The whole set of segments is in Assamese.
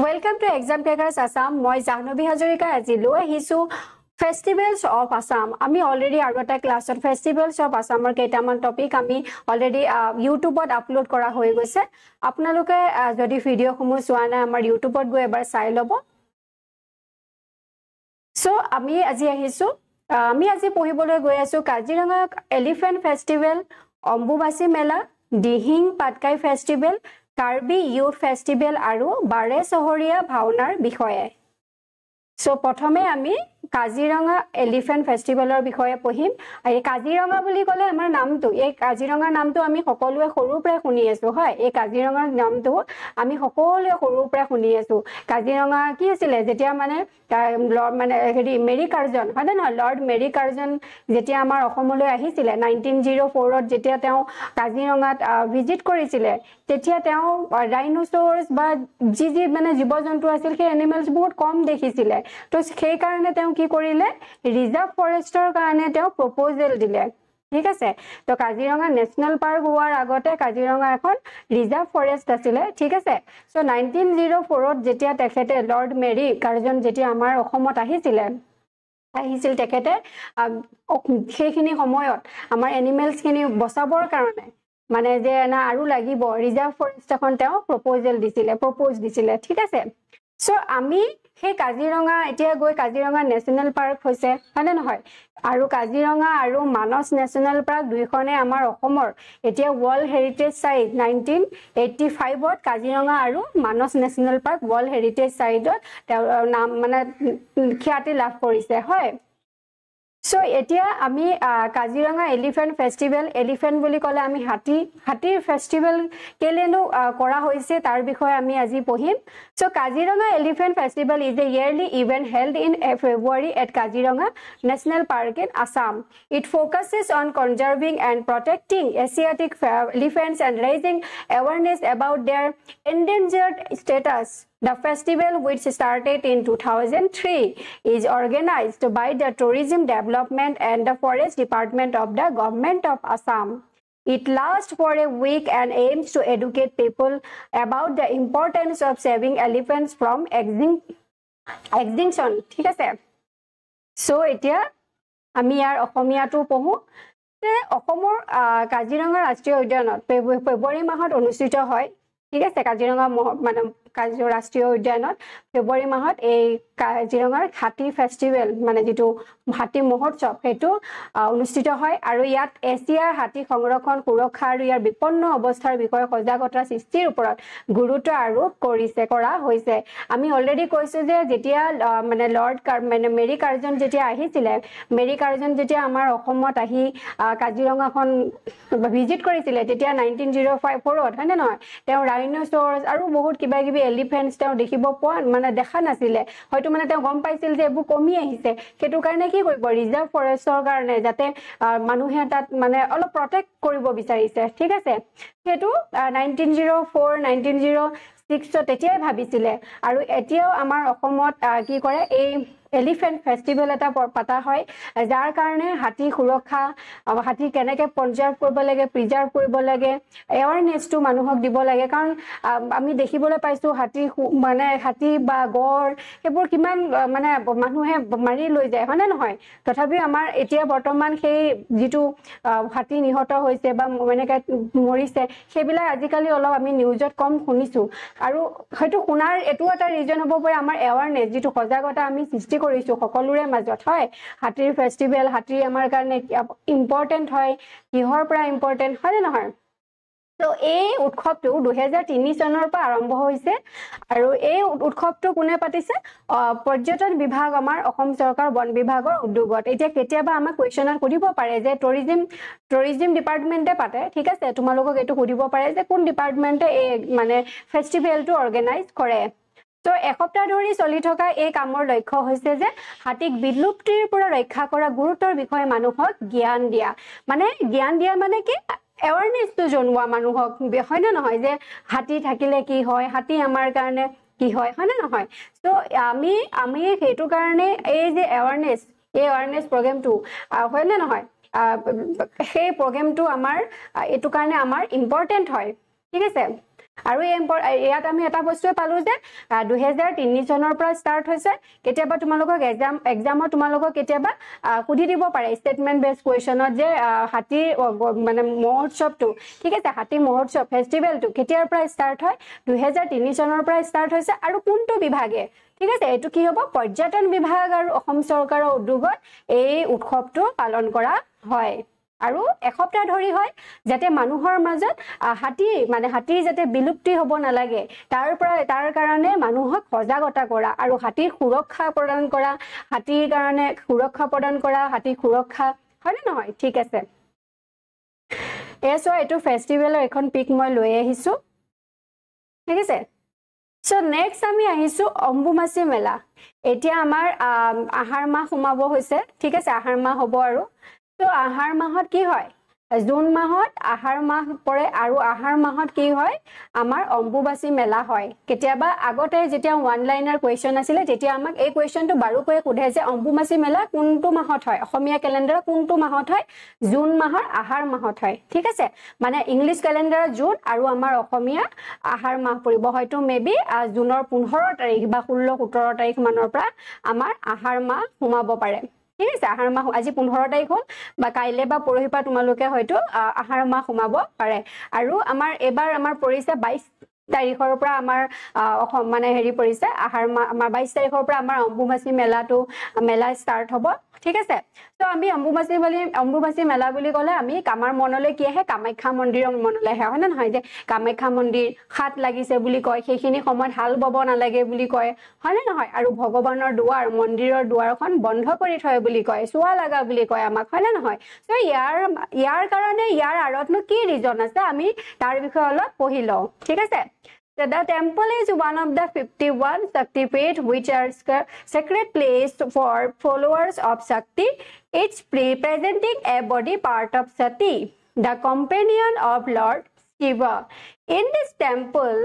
Welcome to Exam Crackers Assam. মই জাহ্নবী হাজৰিকা আজি লৈ আহিছো Festivals of Assam. আমি অলৰেডি আগতে ক্লাছত Festivals of Assamৰ কেইটামান টপিক আমি অলৰেডি ইউটিউবত আপলোড কৰা হৈ গৈছে। আপোনালোকে যদি ভিডিঅ'সমূহ চোৱা নাই আমাৰ ইউটিউবত গৈ এবাৰ চাই ল'ব। সো আমি আজি আহিছো আমি আজি পঢ়িবলৈ গৈ আছো কাজিৰঙা এলিফেন্ট ফেষ্টিভেল, অম্বুবাচী মেলা, Dihing Patkai festival, Karbi youth festival আৰু বাৰে চহৰীয়া ভাওনাৰ বিষয়ে। সো প্ৰথমে আমি কাজিৰঙা এলিফেন্ট ফেষ্টিভেলৰ বিষয়ে পঢ়িম। এই কাজিৰঙা বুলি ক'লে আমাৰ নামটো এই কাজিৰঙাৰ নামটো আমি সকলোৱে সৰুৰ পৰা শুনি আছো হয়। এই কাজিৰঙাৰ নামটো আমি সকলোৱে সৰুৰ পৰা শুনি আছো। কাজিৰঙা কি আছিল যেতিয়া মানে হেৰি মেৰী কাৰ্জন হয় নে নহয়, লৰ্ড মেৰী কাৰ্জন যেতিয়া আমাৰ অসমলৈ আহিছিলে 1904ত যেতিয়া তেওঁ কাজিৰঙাত ভিজিট কৰিছিলে, তেতিয়া তেওঁ ডাইনোচৰছ বা যি মানে জীৱ জন্তু আছিল সেই এনিমেলছ বহুত কম দেখিছিলে। তো সেই কাৰণে তেওঁ কি কৰিলে, ৰিজাৰ্ভ ফৰেষ্টৰ কাৰণে তেওঁ প্ৰপ'জেল দিলে। ঠিক আছে, তো কাজিৰঙা নেশ্যনেল পাৰ্ক হোৱাৰ আগতে কাজিৰঙা এখন ৰিজাৰ্ভ ফৰেষ্ট আছিলে। ঠিক আছে, সো 1904ত যেতিয়া তেখেতে লৰ্ড মেৰী কাৰ্জন যেতিয়া আমাৰ অসমত আহিছিল তেখেতে সেইখিনি সময়ত আমাৰ এনিমেলছখিনি বচাবৰ কাৰণে মানে যে না আৰু লাগিব ৰিজাৰ্ভ ফৰেষ্ট এখন তেওঁ প্ৰপ'জ দিছিলে। ঠিক আছে, সো আমি সেই কাজিৰঙা এতিয়া গৈ কাজিৰঙা নেশ্যনেল পাৰ্ক হৈছে হয়নে নহয়, আৰু কাজিৰঙা আৰু মানস নেশ্যনেল পাৰ্ক দুইখনে আমাৰ অসমৰ এতিয়া ৱৰ্ল্ড হেৰিটেজ চাইট 1985ত কাজিৰঙা আৰু মানস নেশ্যনেল পাৰ্ক ৱৰ্ল্ড হেৰিটেজ চাইটত তেওঁৰ নাম মানে খ্যাতি লাভ কৰিছে হয়। সো এতিয়া আমি কাজিৰঙা এলিফেন্ট ফেষ্টিভেল, এলিফেন্ট বুলি ক'লে আমি হাতীৰ ফেষ্টিভেল কেলেনো কৰা হৈছে তাৰ বিষয়ে আমি আজি পঢ়িম। So Kaziranga elephant festival is a yearly event held in February at Kaziranga National Park in Assam. It focuses on conserving and protecting Asiatic elephants and raising awareness about their endangered status. The festival, which started in 2003, is organized by the Tourism Development and the Forest Department of the Government of Assam. It lasts for a week and aims to educate people about the importance of saving elephants from extinction. ঠিক আছে, সো এতিয়া আমি ইয়াৰ অসমীয়াটো পঢ়ো। অসমৰ কাজিৰঙা ৰাষ্ট্ৰীয় উদ্যানত ফেব্ৰুৱাৰী মাহত অনুষ্ঠিত হয়। ঠিক আছে, কাজিৰঙা মানে ৰাষ্ট্ৰীয় উদ্যানত ফেব্ৰুৱাৰী মাহত এই কাজিৰঙাৰ হাতী ফেষ্টিভেল মানে যিটো হাতী মহোৎসৱ সেইটো অনুষ্ঠিত হয়। আৰু ইয়াত এছিয়াৰ হাতী সংৰক্ষণ, সুৰক্ষা আৰু ইয়াৰ বিপন্ন অৱস্থাৰ বিষয়ে সজাগতা সৃষ্টিৰ ওপৰত গুৰুত্ব আৰোপ কৰা হৈছে। আমি অলৰেডি কৈছো যে যেতিয়া মানে লৰ্ড মেৰী কাৰ্জন যেতিয়া আহিছিলে, মেৰী কাৰ্জন যেতিয়া আমাৰ অসমত আহি কাজিৰঙাখন ভিজিট কৰিছিলে তেতিয়া 1904ত হয় নে নহয়, তেওঁ ডাইনোচৰছ আৰু বহুত কিবা কিবি এলিফেন্টছ তেওঁ দেখা নাছিলে। হয়তো মানে তেওঁ গম পাইছিল যে এইবোৰ কমি আহিছে, সেইটো কাৰণে কি কৰিব ৰিজাৰ্ভ ফৰেষ্টৰ কাৰণে যাতে মানুহে তাত মানে অলপ প্ৰটেক্ট কৰিব বিচাৰিছে। ঠিক আছে, সেইটো 1904 1906 তেতিয়াই ভাবিছিলে। আৰু এতিয়াও আমাৰ অসমত কি কৰে এই এলিফেন্ট ফেষ্টিভেল এটা পতা হয়, যাৰ কাৰণে হাতী সুৰক্ষা, হাতী কেনেকে প্ৰিজাৰ্ভ কৰিব লাগে এৱাৰনেছটো মানুহক দিব লাগে। কাৰণ আমি দেখিবলৈ পাইছো হাতী বা গড় সেইবোৰ কিমান মানে মানুহে মাৰি লৈ যায় হয় নে নহয়। তথাপিও আমাৰ এতিয়া বৰ্তমান সেই যিটো হাতী নিহত হৈছে বা এনেকে মৰিছে সেইবিলাক আজিকালি অলপ আমি নিউজত কম শুনিছো। আৰু হয়তো শুনাৰ এইটো এটা ৰিজন হ'ব পাৰে আমাৰ এৱাৰনেছ যিটো সজাগতা আমি সৃষ্টি কৰিছো সকলোৰে মাজত হয়। হাতীৰ ফেষ্টিভেল, হাতী আমাৰ কাৰণে ইম্পৰ্টেণ্ট হয়, কিহৰ পৰা ইম্পৰ্টেণ্ট হয় নে নহয়। তো এই উৎসৱটো 2003 চনৰ পৰা আৰম্ভ হৈছে। আৰু এই উৎসৱটো কোনে পাতিছে, পৰ্যটন বিভাগ আমাৰ অসম চৰকাৰ বন বিভাগৰ উদ্যোগত। এতিয়া কেতিয়াবা আমাক কুৱেশ্যনত সুধিব পাৰে যে টুৰিজিম ডিপাৰ্টমেণ্টে পাতে। ঠিক আছে, তোমালোকক এইটো সুধিব পাৰে যে কোন ডিপাৰ্টমেণ্টে এই মানে ফেষ্টিভেলটো অৰ্গেনাইজ কৰে। তো এসপ্তাহ ধৰি চলি থকা এই কামৰ লক্ষ্য হৈছে যে হাতীক বিলুপ্তিৰ পৰা ৰক্ষা কৰা গুৰুত্বৰ বিষয়ে মানুহক জ্ঞান দিয়া। মানে কি এৱাৰনেছটো জনোৱা মানুহক হয় নে নহয়, যে হাতী থাকিলে কি হয়, হাতী আমাৰ কাৰণে কি হয় নে নহয়। তো আমি সেইটো কাৰণে এই যে এৱাৰনেছ প্ৰগ্ৰেমটো হয় নে নহয়, সেই প্ৰগ্ৰেমটো আমাৰ এইটো কাৰণে আমাৰ ইম্পৰ্টেণ্ট হয়। ঠিক আছে, আৰু ইয়াত আমি এটা বস্তুৱে পালো যে 2003 চনৰ পৰা ষ্টাৰ্ট হৈছে কেতিয়াবা তোমালোকক এক্সামত তোমালোকক কেতিয়াবা সুধি দিব পাৰে ষ্টেটমেন্ট বেস কোৱেশ্চনত যে হাতী মানে মহোৎসৱটো ঠিক আছে হাতী মহোৎসৱ ফেষ্টিভেলটো কেতিয়াৰ পৰা ষ্টাৰ্ট হয় 2003 চনৰ পৰা ষ্টাৰ্ট হৈছে আৰু কোনটো বিভাগে ঠিক আছে এটো কি হ'ব পৰ্যটন বিভাগ আৰু অসম চৰকাৰৰ উদ্যোগত এই উৎসৱটো পালন কৰা হয় আৰু এসপ্তাহ ধৰি হয় যাতে মানুহৰ মাজত হাতীৰ যাতে বিলুপ্তি হ'ব নালাগে তাৰ কাৰণে মানুহক সজাগতা কৰা আৰু হাতীৰ সুৰক্ষা প্ৰদান কৰা হাতীৰ কাৰণে সুৰক্ষা প্ৰদান কৰা হাতীৰ সুৰক্ষা হয়নে নহয় ঠিক আছে এছো এটো ফেষ্টিভেলৰ এখন পিক মই লৈ আহিছো ঠিক আছে সো নেক্সট আমি আহিছো অম্বুবাচী মেলা এতিয়া আমাৰ আহাৰ মাহ সোমাব হৈছে ঠিক আছে আহাৰ মাহ হ'ব আৰু তো আহাৰ মাহত কি হয় জুন মাহত আহাৰ মাহ পৰে আৰু আহাৰ মাহত কি হয় আমাৰ অম্বুবাচী মেলা হয় কেতিয়াবা আগতে যেতিয়া ওয়ান লাইনাৰ কোৱেশ্চন আছিল তেতিয়া আমাক এই কোৱেশ্চনটো বাৰুকৈ সোধে যে অম্বুবাচী মেলা কোনটো মাহত হয় অসমীয়া ক্যালেন্ডাৰ কোনটো মাহত হয় জুন মাহৰ আহাৰ মাহত হয় ঠিক আছে মানে ইংলিশ ক্যালেন্ডাৰ জুন আৰু আমাৰ অসমীয়া আহাৰ মাহ পৰিব হয়তো মেবি জুনৰ 15 তাৰিখ বা 16 17 তাৰিখ মানৰ পৰা আমাৰ আহাৰ মাহ সোমাব পাৰে ঠিক আছে আহাৰ মাহ আজি 15 তাৰিখ হ'ল বা কাইলে বা পৰহি পৰা তোমালোকে হয়তো আহাৰ মাহ সোমাব পাৰে আৰু আমাৰ এবাৰ আমাৰ পৰিছে 22 তাৰিখৰ পৰা আমাৰ মানে হেৰি পৰিছে আহাৰ মাহ আমাৰ 22 তাৰিখৰ পৰা আমাৰ অম্বুবাচী মেলা ষ্টাৰ্ট হ'ব ঠিক আছে তো আমি অম্বুবাচী মেলা বুলি ক'লে আমি কামাৰ মনলৈ কি আহে কামাখ্যা মন্দিৰৰ মনলৈ আহে হয় না নহয় যে কামাখ্যা মন্দিৰ হাত লাগিছে বুলি কয় সেইখিনি সময়ত হাল বব নালাগে বুলি কয় হয় না নহয় আৰু ভগৱানৰ দুৱাৰ মন্দিৰৰ দুৱাৰখন বন্ধ কৰি থয় বুলি কয় চোৱা লাগা বুলি কয় আমাক হয় না নহয় তো ইয়াৰ কাৰণে ইয়াৰ আৰতনো কি ৰিজন আছে আমি তাৰ বিষয়ে অলপ পঢ়ি লওঁ ঠিক আছে The temple is one of the 51 Shakti Peeth which are sacred place for followers of Shakti. It's representing a body part of Sati, the companion of Lord Shiva. In this temple,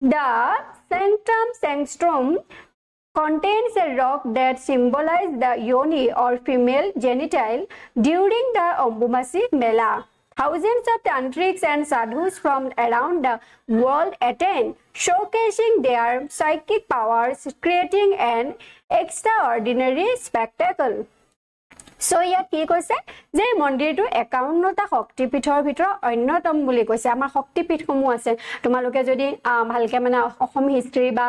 the sanctum sanctorum contains a rock that symbolizes the yoni or female genital during the Ambubachi Mela. Thousands of tantrics and sadhus from around the world attend, showcasing their psychic powers, creating an extraordinary spectacle. So ইয়াত কি কৈছে যে মন্দিৰটো 51টা শক্তিপীঠৰ ভিতৰত অন্যতম বুলি কৈছে আমাৰ শক্তিপীঠসমূহ আছে তোমালোকে যদি ভালকে মানে অসম হিষ্ট্ৰী বা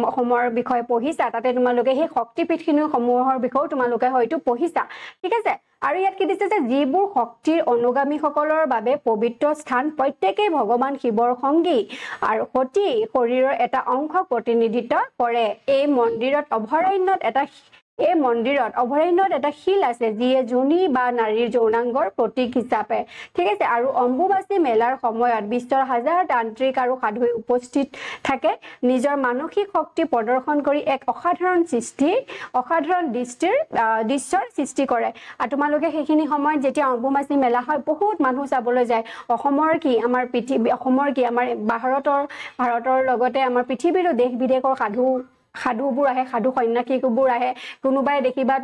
অসমৰ বিষয় পঢ়িছা তাতে তোমালোকে সেই শক্তিপীঠখিনিৰ সমূহৰ বিষয় তোমালোকে হয়তো পঢ়িছা ঠিক আছে আৰু ইয়াত কি দিছে যে যিবোৰ শক্তিৰ অনুগামীসকলৰ বাবে পবিত্ৰ স্থান প্ৰত্যেকই ভগৱান শিৱৰ সংগী আৰু সতি শৰীৰৰ এটা অংশ প্ৰতিনিধিত্ব কৰে এই মন্দিৰত অভয়াৰণ্যত এটা শিল আছে যিয়ে যোনি বা নাৰীৰ যৌনাংগৰ প্ৰতীক হিচাপে ঠিক আছে আৰু অম্বুবাচী মেলাৰ সময়ত বিশ্বৰ হাজাৰ তান্ত্ৰিক আৰু সাধুই উপস্থিত থাকে নিজৰ মানসিক শক্তি প্ৰদৰ্শন কৰি এক অসাধাৰণ দৃশ্যৰ সৃষ্টি কৰে আৰু তোমালোকে সেইখিনি সময়ত যেতিয়া অম্বুবাচী মেলা হয় বহুত মানুহ চাবলৈ যায় অসমৰ কি আমাৰ ভাৰতৰ লগতে আমাৰ পৃথিৱীৰ দেশ বিদেশৰ সাধুবোৰ আহে সাধু সন্যাসীবোৰ আহে কোনোবাই দেখিবা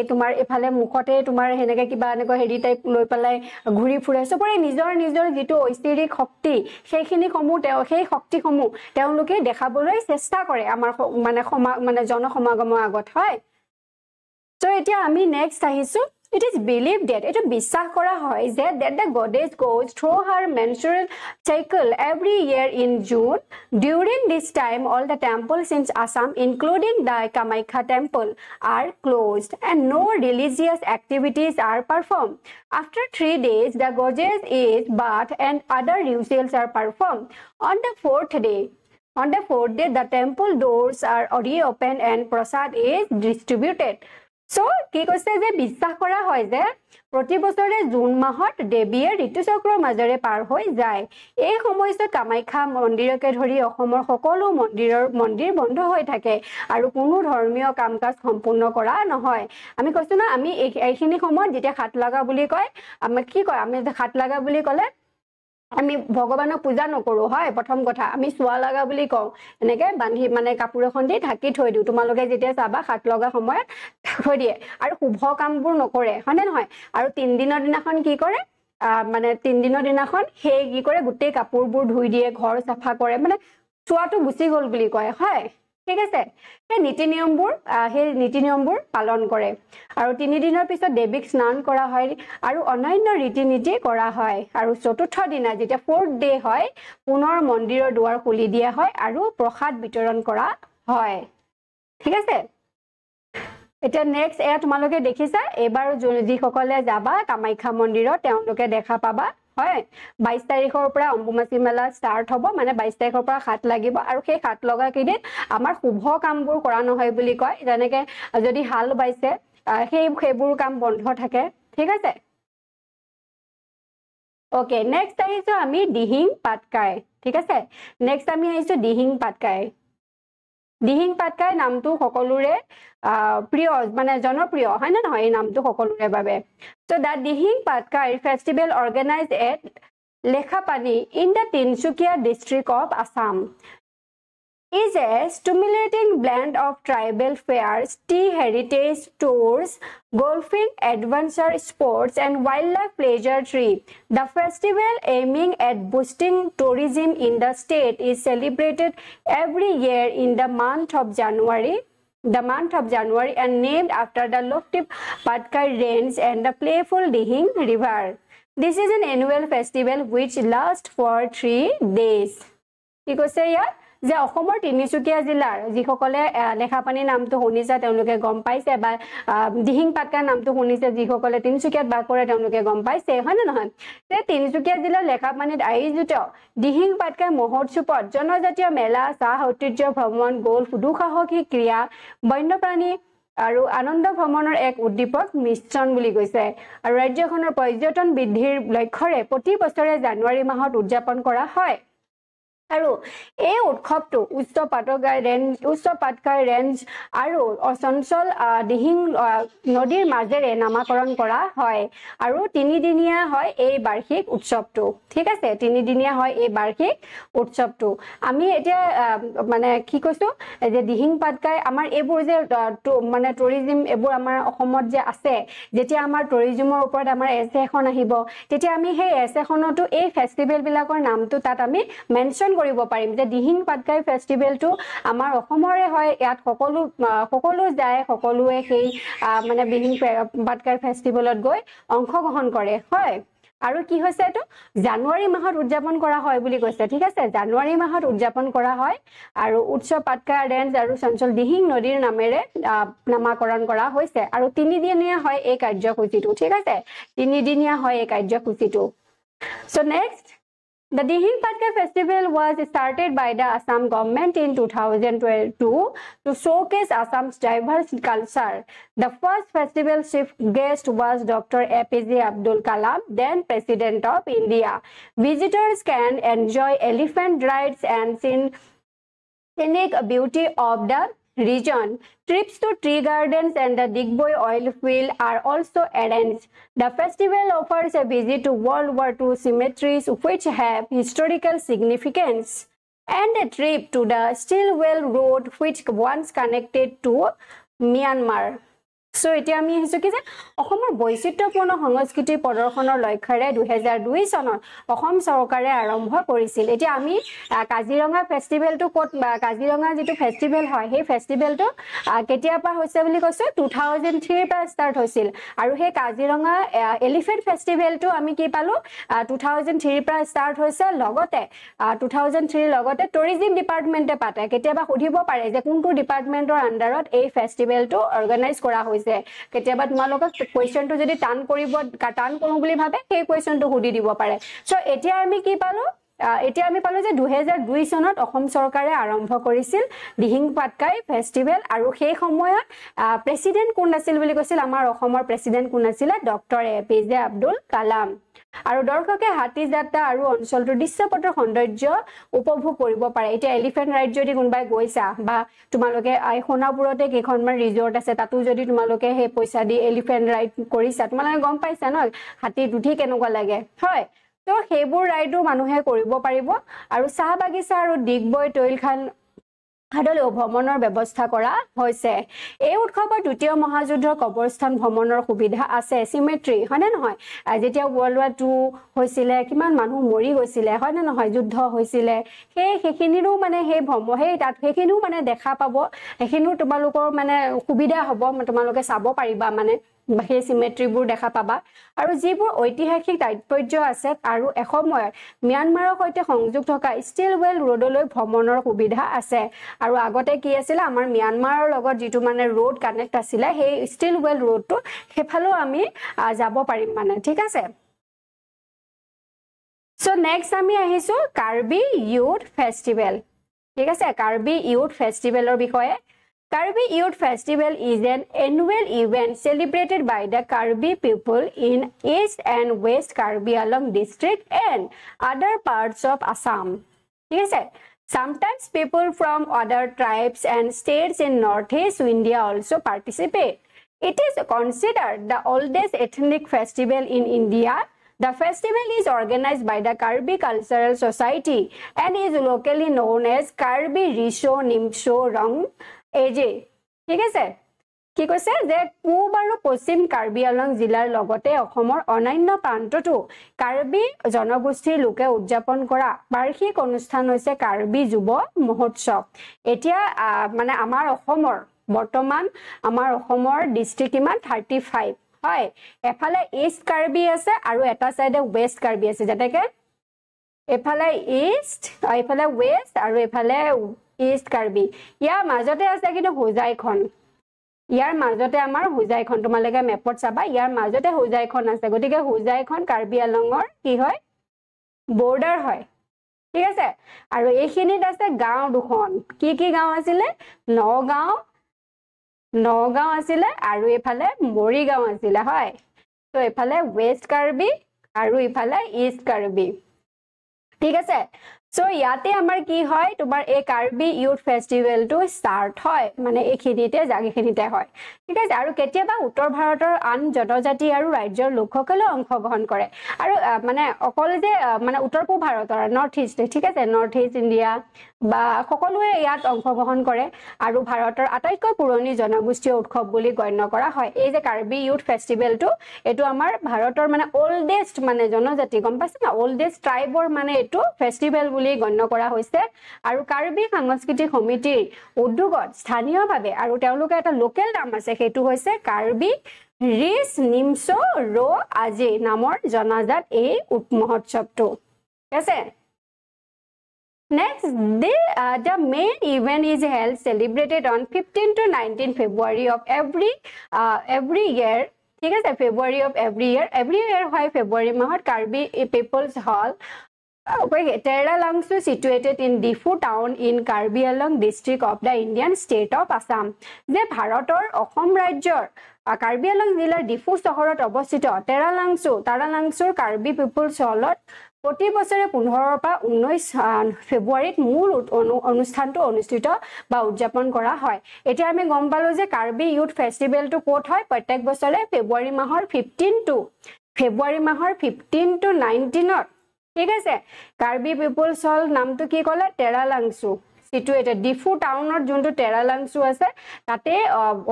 তোমাৰ এফালে মুখতে তোমাৰ হেনেকে কিবা এনেকৈ হেৰি টাইপ লৈ পেলাই ঘূৰি ফুৰে সবৰে নিজৰ যিটো ঐশ্বৰিক শক্তি সেই শক্তিসমূহ তেওঁলোকে দেখাবলৈ চেষ্টা কৰে আমাৰ মানে জনসমাগমৰ আগত হয় তো এতিয়া আমি নেক্সট আহিছো It is believed that it is বিশ্বাস কৰা হয় যে that the goddess goes through her menstrual cycle every year in June. During this time, all the temples in Assam, including the Kamakhya temple, are closed and no religious activities are performed. After 3 days, the goddess is bathed and other rituals are performed. On the fourth day, the temple doors are reopened and prasad is distributed. So, কি কৈছে যে বিশ্বাস কৰা হয় যে প্ৰতি বছৰে জুন মাহত দেৱীয়ে ঋতুচক্ৰৰ মাজেৰে পাৰ হৈ যায় এই সময়ছোৱাত কামাখ্যা মন্দিৰকে ধৰি অসমৰ সকলো মন্দিৰ বন্ধ হৈ থাকে আৰু কোনো ধৰ্মীয় কাম-কাজ সম্পূৰ্ণ কৰা নহয় আমি কৈছো না আমি এইখিনি সময়ত যেতিয়া হাত লগা বুলি কয় আমি কি কয় আমি হাত লগা বুলি ক'লে আমি ভগৱানক পূজা নকৰো হয় প্ৰথম কথা আমি সোৱা লগা বুলি কওঁ এনেকে বান্ধি মানে কাপোৰ এখন দি ঢাকি থৈ দিও তোমালোকে যেতিয়া চাবা হাত লগা সময়ত থৈ দিয়ে আৰু শুভ কামবোৰ নকৰে হয়নে নহয় আৰু 3 দিনৰ দিনাখন কি কৰে মানে 3 দিনৰ দিনাখন সেই কি কৰে গোটেই কাপোৰবোৰ ধুই দিয়ে ঘৰ চাফা কৰে মানে চুৱাটো গুচি গল বুলি কয় হয় ঠিক আছে সেই নীতি নিয়মবোৰ পালন কৰে আৰু 3 দিনৰ পিছত দেৱীক স্নান কৰা হয় আৰু অন্যান্য ৰীতি-নীতি কৰা হয় আৰু চতুৰ্থ দিনা যেতিয়া 4th ডে হয় পুনৰ মন্দিৰৰ দুৱাৰ খুলি দিয়া হয় আৰু প্ৰসাদ বিতৰণ কৰা হয় ঠিক আছে এটা নেক্সট তোমালোকে দেখিছা এবাৰ যিসকলে যাবা কামাখ্যা মন্দিৰত তেওঁলোকে দেখা পাবা হয় 22 তাৰিখৰ পৰা অম্বুবাচী মেলা ষ্টাৰ্ট হ'ব মানে 22 তাৰিখৰ পৰা হাত লাগিব আৰু সেই হাত লগা কেইদিন আমাৰ শুভ কামবোৰ কৰা নহয় বুলি কয় যেনেকে যদি হাল বাইছে সেইবোৰ কাম বন্ধ থাকে ঠিক আছে ওকে নেক্সট আহিছো আমি দিহিং পাটকাই ঠিক আছে নেক্সট আমি আহিছো দিহিং পাটকাই নামটো সকলোৰে প্ৰিয় মানে জনপ্ৰিয় হয় না নহয় এই নামটো সকলোৰে বাবে so the Dihing Patkai festival organized at Lekhapani in the Tinsukia district of Assam is a stimulating blend of tribal fairs, tea heritage tours, golfing, adventure sports and wildlife pleasure trip. The festival aiming at boosting tourism in the state is celebrated every year in the month of January and named after the lofty Patkai Range and the playful Dihing River. This is an annual festival which lasts for 3 days. কি কৈছে ইয়াত যে অসমৰ তিনিচুকীয়া জিলাৰ যিসকলে লেখাপানী নামটো শুনিছে তেওঁলোকে গম পাইছে বা দিহিং পাটকা নামটো শুনিছে যিসকলে তিনিচুকীয়াত বাস কৰে তেওঁলোকে গম পাইছে হয় না নহয় যে তিনিচুকীয়া জিলাৰ লেখাপানীত আয়োজিত দিহিং পাটকা মহোৎসৱত জনজাতীয় মেলা চাহ ঐতিহ্য ভ্ৰমণ গল্ফ দুঃসাহসিক ক্ৰীড়া বন্যপ্ৰাণী আৰু আনন্দ ভ্ৰমণৰ এক উদ্দীপক মিশ্ৰণ বুলি কৈছে আৰু ৰাজ্যখনৰ পৰ্যটন বৃদ্ধিৰ লক্ষ্যৰে প্ৰতি বছৰে জানুৱাৰী মাহত উদযাপন কৰা হয় আৰু এই উৎসৱটো উচ্চ পাটকাই ৰেঞ্জ আৰু অঞ্চল দিহিং নদীৰ মাজেৰে নামাকৰণ কৰা হয় আৰু 3 দিনীয়া হয় এই বাৰ্ষিক উৎসৱটো ঠিক আছে 3 দিনীয়া হয় এই বাৰ্ষিক উৎসৱটো আমি এতিয়া মানে কি কৈছো যে দিহিং পাটকাই আমাৰ এইবোৰ যে মানে টুৰিজম এইবোৰ আমাৰ অসমত যে আছে যেতিয়া আমাৰ টুৰিজমৰ ওপৰত আমাৰ এছে এখন আহিব তেতিয়া আমি সেই এছেখনটো এই ফেষ্টিভেল বিলাকৰ নামটো তাত আমি মেনশন কৰিব পাৰিম যে দিহিং পাটকাই ফেষ্টিভেলটো আমাৰ অসমৰে হয় ইয়াত সকলো যায় সকলোৱে সেই মানে দিহিং পাটকাই ফেষ্টিভেলত গৈ অংশগ্ৰহণ কৰে হয় আৰু কি হৈছে এটো জানুৱাৰী মাহত উদযাপন কৰা হয় বুলি কৈছে ঠিক আছে জানুৱাৰী মাহত উদযাপন কৰা হয় আৰু উৎসৱ পাটকা ৰেঞ্জ আৰু চঞ্চল দিহিং নদীৰ নামেৰে নামাকৰণ কৰা হৈছে আৰু 3 দিনীয়া হয় এই কাৰ্যসূচীটো ঠিক আছে 3 দিনীয়া হয় এই কাৰ্যসূচীটো so next The Dihing Patka festival was started by the Assam government in 2012 to showcase Assam's diverse culture. The first festival chief guest was Dr. APJ Abdul Kalam, then President of India. Visitors can enjoy elephant rides and scenic beauty of the region. Trips to tree gardens and the Digboy oil field are also arranged. The festival offers a visit to World War II cemeteries which have historical significance and a trip to the Stillwell Road which once connected to Myanmar. So এতিয়া আমি হিছো কি যে অসমৰ বৈচিত্ৰপূৰ্ণ সংস্কৃতি প্ৰদৰ্শনৰ লক্ষ্যৰে 2002 চনত অসম চৰকাৰে আৰম্ভ কৰিছিল এতিয়া আমি কাজিৰঙা ফেষ্টিভেলটো কত কাজিৰঙা যেটো ফেষ্টিভেল হয় সেই ফেষ্টিভেলটো কেতিয়াবা হৈছে বুলি কৈছে 2003 পৰা ষ্টাৰ্ট হৈছিল আৰু সেই কাজিৰঙা এলিফেন্ট ফেষ্টিভেলটো আমি কি পালো 2003 পৰা ষ্টাৰ্ট হৈছে লগতে 2003 লগতে টুৰিজম ডিপাৰ্টমেন্টে পাতে কেতিয়াবা সুধিব পাৰে যে কোনটো ডিপাৰ্টমেন্টৰ আন্ডাৰত এই ফেষ্টিভেলটো অৰ্গানাইজ কৰা হৈছে কেতিয়াবা তোমালোকক কোৱেশ্চনটো যদি টান কৰো বুলি ভাবে সেই কোৱেশ্চনটো সুধি দিব পাৰে সো এতিয়া আমি কি পালো এতিয়া আমি পালো যে 2002 চনত অসম চৰকাৰে আৰম্ভ কৰিছিল দিহিং পাটকাই ফেষ্টিভেল আৰু সেই সময়ত প্ৰেসিডেন্ট কোন আছিল বুলি কৈছিল আমাৰ অসমৰ প্ৰেসিডেন্ট কোন আছিল ডক্টৰ এপিজে আব্দুল কালাম আৰু দৰ্শকে হাতী যাত্ৰা আৰু অঞ্চলটোৰ দৃশ্যপটৰ সৌন্দৰ্য উপভোগ কৰিব পাৰে এতিয়া এলিফেন্ট ৰাইড যদি কোনবাই গৈছা বা তোমালোকে সোণাপুৰতে কেখনমান ৰিজৰ্ট আছে তাতো যদি তোমালোকে হে পইচা দি এলিফেন্ট ৰাইড কৰিছা তোমালোকে গম পাইছা ন হাতী উঠি কেনেকুৱা লাগে হয় তো হেবোৰ ৰাইডো মানুহে কৰিব পাৰিব আৰু চাহ বাগিচা আৰু ডিগবৈ টইলখান ঘাটলৈ ভ্ৰমণৰ ব্যৱস্থা কৰা হৈছে এই উৎসৱৰ দ্বিতীয় মহাযুদ্ধৰ কবৰস্থান ভ্ৰমণৰ সুবিধা আছে সিমেট্ৰি হয়নে নহয় যেতিয়া ওয়াৰ্ল্ড ওয়াৰ 2 হৈছিলে কিমান মানুহ মৰি গৈছিলে হয়নে নহয় যুদ্ধ হৈছিলে সেইখিনিৰো মানে সেই তাত সেইখিনিও মানে দেখা পাব সেইখিনিও তোমালোকৰ মানে সুবিধা হ'ব তোমালোকে চাব পাৰিবা মানে সেই সিমেট্ৰিবোৰ দেখা পাবা আৰু যিবোৰ ঐতিহাসিক তাৎপৰ্য আছে আৰু এসময়ত ম্যানমাৰৰ সৈতে সংযোগ থকা ষ্টিলৱেল ৰোডলৈ ভ্ৰমণৰ সুবিধা আছে আৰু আগতে কি আছিল আমাৰ ম্যানমাৰৰ লগত যেটো মানে ৰোড কানেক্ট আছিল সেই ষ্টিলৱেল ৰোডটো হেফালো আমি যাব পাৰিম মানে ঠিক আছে সো নেক্সট আমি আহিছো কাৰ্বি ইউথ ফেষ্টিভেল ঠিক আছে কাৰ্বি ইউথ ফেষ্টিভেলৰ বিষয়ে Karbi Youth Festival is an annual event celebrated by the Karbi people in East and West Karbi Anglong district and other parts of Assam. Yes, sometimes people from other tribes and states in Northeast India also participate. It is considered the oldest ethnic festival in India. The festival is organized by the Karbi Cultural Society and is locally known as Karbi Risho Nimsho Rang এজে ঠিক আছে কি কৈছে যে পূব আৰু পশ্চিম কাৰ্বি আংলং জিলাৰ লগতে অসমৰ অনান্য প্ৰান্ততো কাৰ্বি জনগোষ্ঠীৰ লোকে উদযাপন কৰা বাৰ্ষিক অনুষ্ঠান হৈছে কাৰ্বি যুৱ মহোৎসৱ এতিয়া মানে আমাৰ অসমৰ বৰ্তমান আমাৰ অসমৰ ডিস্ট্ৰিক্ট কিমান 35 হয় এফালে ইষ্ট কাৰ্বি আছে আৰু এটা সাইডে ওয়েস্ট কাৰ্বি আছে যেটাকে এফালে ইষ্ট এফালে ওয়েস্ট আৰু এফালে ইষ্ট কাৰ্বি ইয়াৰ মাজতে আছে কিন্তু হোজাইখন ইয়াৰ মাজতে আমাৰ হোজাইখন তোমালোকে মেপত চাবা ইয়াৰ মাজতে হোজাইখন আছে গতিকে হোজাইখন কাৰ্বি আংলঙৰ কি হয় বৰ্ডাৰ হয় ঠিক আছে আৰু এইখিনিত আছে গাঁও দুখন কি গাঁও আছিল নগাঁও আছিল আৰু এফালে মৰিগাঁও আছিল হয় তো এফালে ওয়েস্ট কাৰ্বি আৰু এফালে ইষ্ট কাৰ্বি ঠিক আছে সো ইয়াতে আমাৰ কি হয় তোমাৰ এই কাৰ্বি ইউথ ফেষ্টিভেল টো স্টাৰ্ট হয় মানে এইখিনিতে জাগিখিনিতে হয় ঠিক আছে আৰু কেতিয়াবা উত্তৰ ভাৰতৰ আন জনজাতি আৰু ৰাজ্যৰ লোকসকলে অংশগ্ৰহণ কৰে আৰু মানে অকল যে মানে উত্তৰ পূব ভাৰতৰ নৰ্থ ইষ্ট ঠিক আছে নৰ্থ ইষ্ট ইণ্ডিয়া বা সকলোৱে ইয়াত অংশগ্ৰহণ কৰে আৰু ভাৰতৰ আটাইতকৈ পুৰণি জনগোষ্ঠীয় উৎসৱ বুলি গণ্য কৰা হয় এই যে কাৰ্বি ইউথ ফেষ্টিভেলটো এটো আমাৰ ভাৰতৰ মানে ওল্ডেষ্ট মানে জনজাতি গম পাইছে না ওল্ডেষ্ট ট্ৰাইবৰ মানে এটো ফেষ্টিভেল বুলি গণ্য কৰা হৈছে আৰু কাৰ্বি সাংস্কৃতিক সমিতিৰ উদ্যোগত স্থানীয়ভাৱে আৰু তেওঁলোকে এটা লোকেল নাম আছে সেইটো হৈছে কাৰ্বি ৰিছ নিমছো ৰো আজি নামৰ জনাজাত এই মহোৎসৱটো আছে Next, the main event is held celebrated on 15 to 19 February of every year. ঠিক আছে February of every year হয় February মাহত Karbi People's Hall. Okay, Terra Langsu situated in Difu town in Karbi Anglong district of the Indian state of Assam. যে ভাৰতৰ অসম ৰাজ্যৰ কাৰ্বি আংলং জিলাৰ ডিফু চহৰত অৱস্থিত তেৰা লাংছুৰ কাৰ্বি পিপলছ হলত প্ৰতি বছৰে 15 পৰা 19 ফেব্ৰুৱাৰীত মূল অনুষ্ঠানটো অনুষ্ঠিত বা উদযাপন কৰা হয় এতিয়া আমি গম পালো যে কাৰ্বি ইউথ ফেষ্টিভেলটো কোট হয় প্ৰত্যেক বছৰে ফেব্ৰুৱাৰী মাহৰ 15 to 19ত ঠিক আছে কাৰ্বি পিপলছ হল নামটো কি ক'লে তেৰা লাংছু সিটুয়েটেড ডিফু টাউনত যোনটো তেৰা লাংছু আছে তাতে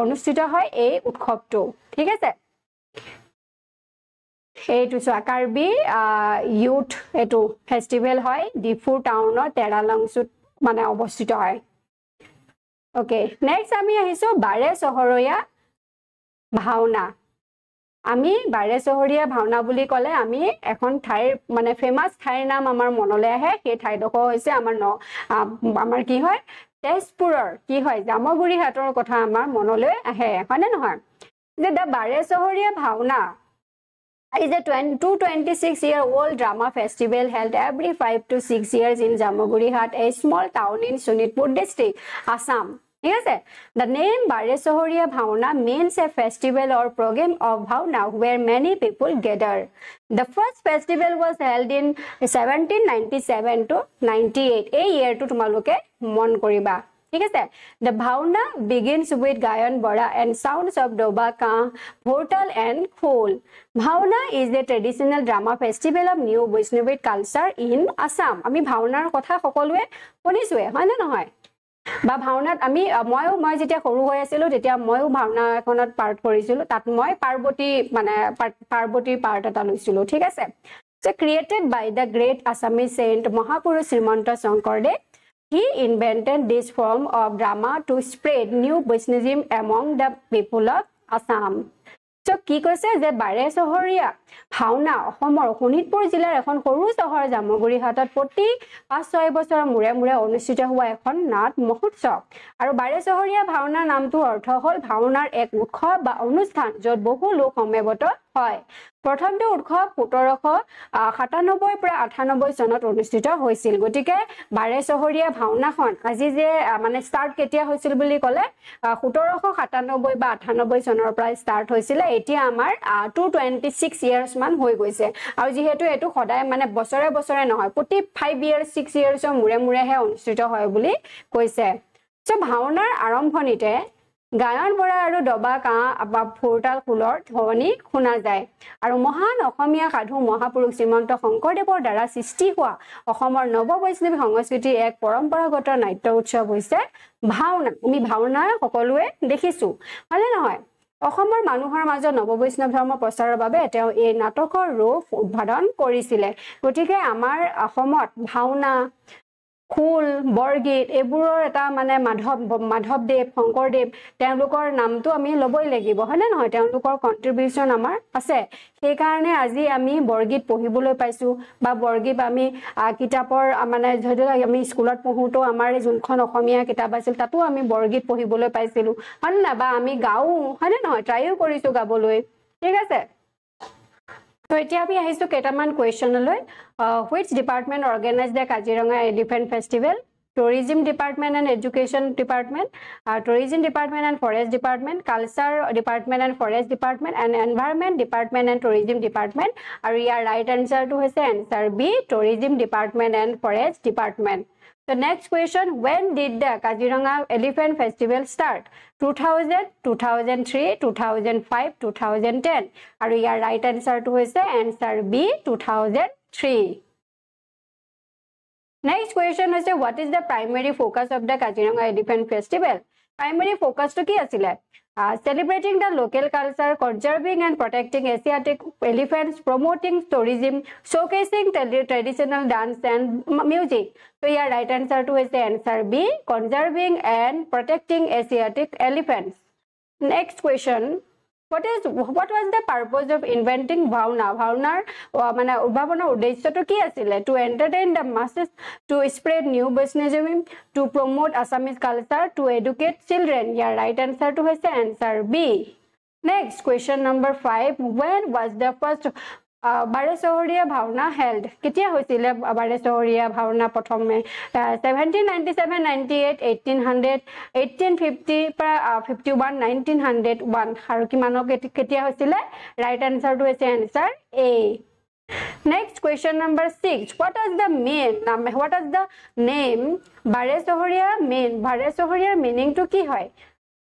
অনুষ্ঠিত হয় এই উৎসৱটো ঠিক আছে এইটো কাৰ্বি ইউথ এটো ফেষ্টিভেল হয় ডিফু টাউনত তেৰা লাংছুত মানে অৱস্থিত হয় ওকে নেক্সট আমি আহিছো বাৰে চহৰীয়া ভাওনা আমি বাৰে চহৰীয়া ভাওনা বুলি ক'লে আমি এখন ঠাইৰ মানে ফেমাস ঠাইৰ নাম আমাৰ মনলৈ আহে সেই ঠাইডোখৰ হৈছে আমাৰ কি হয় তেজপুৰৰ কি হয় জামগুৰি হাটৰ কথা আমাৰ মনলৈ আহে হয়নে নহয় যে দা বাৰে চহৰীয়া ভাওনা is a 226-year-old drama festival held every 5 to 6 years in Jamaguri Hat, a small town in Sonitpur district, Assam. Yes, the name Bare Sohoriya Bhauna means a festival or program of Bhauna where many people gather. The first festival was held in 1797 to 98. A year to Tumaluke Mon Koriba. The Bhauna begins with Gayan Bora and sounds of Doba Ka, Bhotal and Khol. Bhauna is the traditional drama festival of New Vaishnavite culture in Assam. Ami Bhaunar kotha sokolwe shonisue, hoy na nohoy? বা ভাওনাত আমি মই যেতিয়া সৰু হৈ আছিলো তেতিয়া ময়ো ভাওনা এখনত পাৰ্ট কৰিছিলো তাত মই পাৰ্বতী মানে পাৰ্বতীৰ পাৰ্ট এটা লৈছিলো ঠিক আছে so created by the great Assamese saint Mahapurush Srimanta Shankardev he invented this form of drama to spread new Vaishnavism among the people of Assam so কি কৈছে যে বাৰে চহৰীয়া ভাওনা অসমৰ শোণিতপুৰ জিলাৰ এখন সৰু চহৰ জামগুৰিহাটত প্ৰতি 5-6 বছৰ মূৰে মূৰে অনুষ্ঠিত হোৱা এখন নাট মহোৎসৱ আৰু বাৰে চহৰীয়া ভাওনাৰ নামটো অৰ্থ হ'ল ভাওনাৰ এক উৎসৱ বা অনুষ্ঠান য'ত বহু লোক সমবেত হয় প্ৰথমটো উৎসৱ 1797 পৰা 98 চনত অনুষ্ঠিত হৈছিল গতিকে বাৰে চহৰীয়া ভাওনাখন আজি যে মানে ষ্টাৰ্ট কেতিয়া হৈছিল বুলি ক'লে 1797 বা 98 চনৰ পৰা ষ্টাৰ্ট হৈছিল এতিয়া আমাৰ 226 ইয়াৰ্স মান হৈ গৈছে আৰু যেহেতু এটো সদায় মানে বছৰে বছৰে নহয় প্ৰতি 5 ইয়াৰ্স 6 ইয়াৰ্সৰ মূৰে মূৰেহে অনুষ্ঠিত হয় বুলি কৈছে সো ভাওনাৰ আৰম্ভণিতে গায়ন বৰা আৰু দবা কাঁ বা ফুৰতাল কুলৰ ধ্বনি শুনা যায় আৰু মহান অসমীয়া সাধু মহাপুৰুষ শ্ৰীমন্ত শংকৰদেৱৰ দ্বাৰা সৃষ্টি হোৱা অসমৰ নৱবৈষ্ণৱী সংস্কৃতিৰ এক পৰম্পৰাগত নাট্য উৎসৱ হৈছে ভাওনা আমি ভাওনা সকলোৱে দেখিছো হয়নে নহয় অসমৰ মানুহৰ মাজত নৱবৈষ্ণৱ ধৰ্ম প্ৰচাৰৰ বাবে তেওঁ এই নাটকৰ ৰূপ উদ্ভাৱন কৰিছিলে গতিকে আমাৰ অসমত ভাওনা খুল বৰগীত এবোৰৰ এটা মানে মাধৱদেৱ শংকৰদেৱ তেওঁলোকৰ নামটো আমি ল'বই লাগিব হয়নে নহয় তেওঁলোকৰ কন্ট্ৰিবিউশন আমাৰ আছে সেই কাৰণে আজি আমি বৰগীত পঢ়িবলৈ পাইছো বা বৰগীত আমি কিতাপৰ মানে যদি আমি স্কুলত পঢ়োতো আমাৰ যোনখন অসমীয়া কিতাপ আছিল তাতো আমি বৰগীত পঢ়িবলৈ পাইছিলো হয়নে না বা আমি গাও হয়নে নহয় ট্ৰাইও কৰিছো গাবলৈ ঠিক আছে So এতিয়া আমি আহিছো কেটামান কোৱেশ্চনলৈ which department organized the Kaziranga Elephant Festival tourism department and education department tourism department and forest department culture department and forest department and environment department and tourism department আৰু ইয়াৰ right answer টো হৈছে answer B tourism department and forest department The next question, when did the Kaziranga Elephant Festival start? 2000, 2003, 2005, 2010. And your right answer to is answer B, 2003. Next question is, what is the primary focus of the Kaziranga Elephant Festival? Primary focus to ki asile? Celebrating the local culture, conserving and protecting Asiatic elephants, promoting tourism, showcasing traditional dance and music. So your right answer to is the answer B, conserving and protecting Asiatic elephants. Next question. What was the purpose of inventing Bhavna? Bhavnar মানে উদ্ভাৱনৰ উদ্দেশ্যটো কি আছিল to entertain the masses, to spread new Vaishnavism, to promote Assamese culture, to educate children. Your right answer to is answer B. Next question number 5. When was the first বাৰে চহৰীয়া ভাওনা held? কেতিয়া হৈছিল বাৰে চহৰীয়া ভাওনা প্ৰথমে 1797 98 1800 1850 পৰা 51 1901 আৰু কিমানক কেতিয়া হৈছিল right answer to is answer A. Next question number 6. What is the name বাৰে চহৰীয়া meaning to কি হয়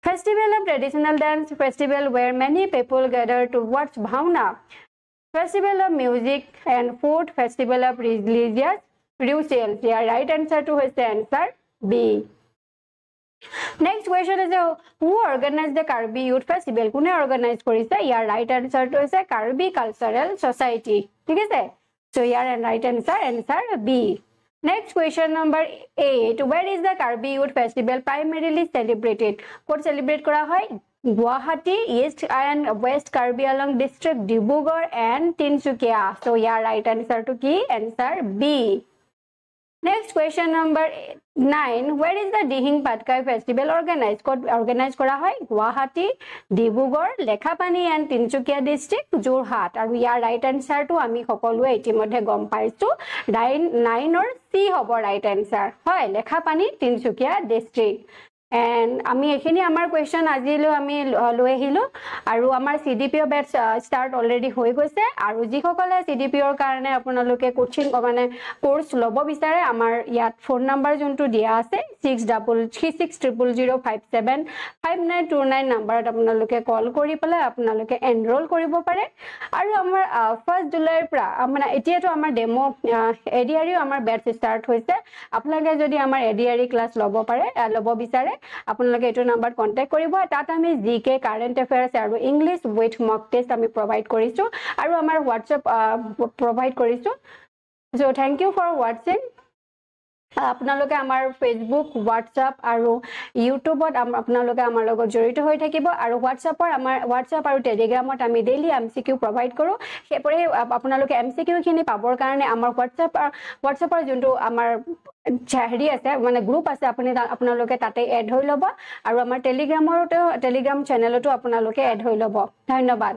Festival of traditional dance, festival where many people gather to watch Bhavna, festival of music and food, festival of religious rituals. Your right answer to is the answer B. Next question is, who organized the Karbi Youth Festival? Kune organize korise? Your right answer to is Karbi Cultural Society. ठीक है? So your right answer B. Next question number 8. Where is the Karbi Youth Festival primarily celebrated? What celebrate kora hoy? Guwahati, East and West Karbi Anglong district, Dibrugarh and Tinsukia. So your right answer to key answer B. Next question number 9. Where is the Dihing Patkai Festival organized? Organized kora hoy Guwahati, Dibrugarh, Lekhapani and Tinsukia district, Jorhat. And we are right answer to ami সকলোৱে ইতিমধ্যে গম পাইছো 9 or C হ'ব right answer. হয় Lekhapani, Tinsukia district. এণ্ড আমি এইখিনি আমাৰ কুৱেশ্যন আজিলৈ আমি লৈ আহিলোঁ আৰু আমাৰ CDPO বেটছ ষ্টাৰ্ট অলৰেডি হৈ গৈছে আৰু যিসকলে CDPOৰ কাৰণে আপোনালোকে কোচিং মানে কোৰ্চ ল'ব বিচাৰে আমাৰ ইয়াত ফোন নাম্বাৰ যোনটো দিয়া আছে 6300575929 নাম্বাৰত আপোনালোকে কল কৰি পেলাই আপোনালোকে এনৰোল কৰিব পাৰে আৰু আমাৰ 1 জুলাইৰ পৰা মানে এতিয়াতো আমাৰ ডেমো এডিআৰইও আমাৰ বেটছ ষ্টাৰ্ট হৈছে আপোনালোকে যদি আমাৰ এডিআৰই ক্লাছ ল'ব বিচাৰে আপোনালোকে এইটো নাম্বাৰত কন্টেক্ট কৰিব তাত আমি জিকে কাৰেন্ট এফেয়াৰ্স আৰু ইংলিশ উইথ মক টেষ্ট আমি প্ৰভাইড কৰিছো আৰু আমাৰ হোৱাটছএপ প্ৰভাইড কৰিছো so thank you for watching আপোনালোকে আমাৰ ফেসবুক হোৱাটছএপ আৰু ইউটিউবত আপোনালোকে আমাৰ লগত জড়িত হৈ থাকিব আৰু হোৱাটছএপ আৰু টেলিগ্ৰামত আমি ডেইলি এমসিকিউ প্ৰভাইড কৰো সেইপৰে আপোনালোকে এমসিকিউ খিনি পাবৰ কাৰণে আমাৰ হোৱাটছএপৰ যোনটো আমাৰ হেৰি আছে মানে গ্ৰুপ আছে আপোনালোকে তাতে এড হৈ ল'ব আৰু আমাৰ টেলিগ্ৰাম চেনেলতো আপোনালোকে এড হৈ ল'ব ধন্যবাদ